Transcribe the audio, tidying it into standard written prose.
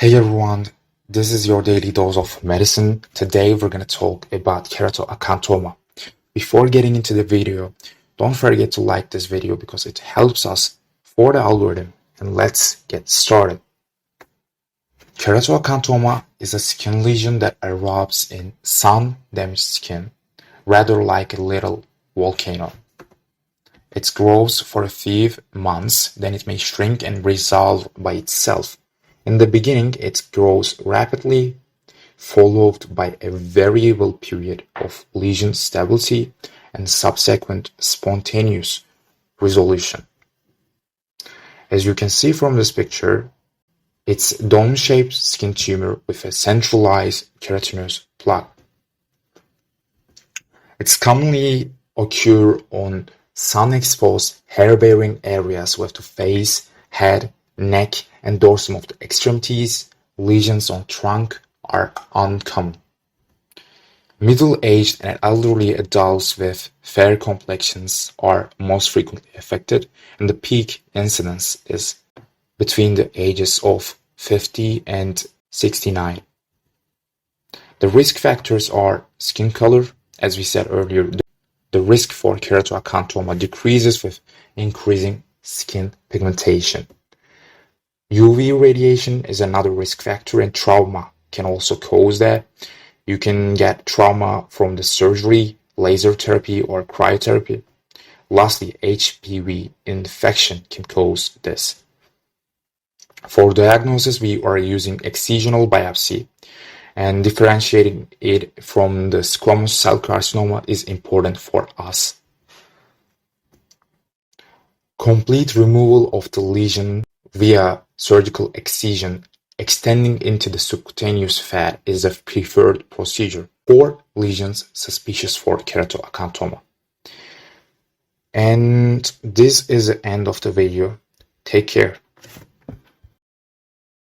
Hey everyone, this is your daily dose of medicine. Today we're going to talk about keratoacanthoma. Before getting into the video, don't forget to like this video because it helps us for the algorithm. And let's get started. Keratoacanthoma is a skin lesion that erupts in sun-damaged skin, rather like a little volcano. It grows for a few months, then it may shrink and resolve by itself. In the beginning, it grows rapidly, followed by a variable period of lesion stability and subsequent spontaneous resolution. As you can see from this picture, it's a dome-shaped skin tumor with a centralized keratinous plaque. It's commonly occur on sun-exposed hair-bearing areas with the face, head, neck, and dorsum of the extremities. Lesions on trunk are uncommon. Middle-aged and elderly adults with fair complexions are most frequently affected, and the peak incidence is between the ages of 50 and 69. The risk factors are skin color. As we said earlier, the risk for keratoacanthoma decreases with increasing skin pigmentation. UV radiation is another risk factor, and trauma can also cause that. You can get trauma from the surgery, laser therapy, or cryotherapy. Lastly, HPV infection can cause this. For diagnosis, we are using excisional biopsy, and differentiating it from the squamous cell carcinoma is important for us. Complete removal of the lesion via surgical excision extending into the subcutaneous fat is the preferred procedure for lesions suspicious for keratoacanthoma. And this is the end of the video. Take care.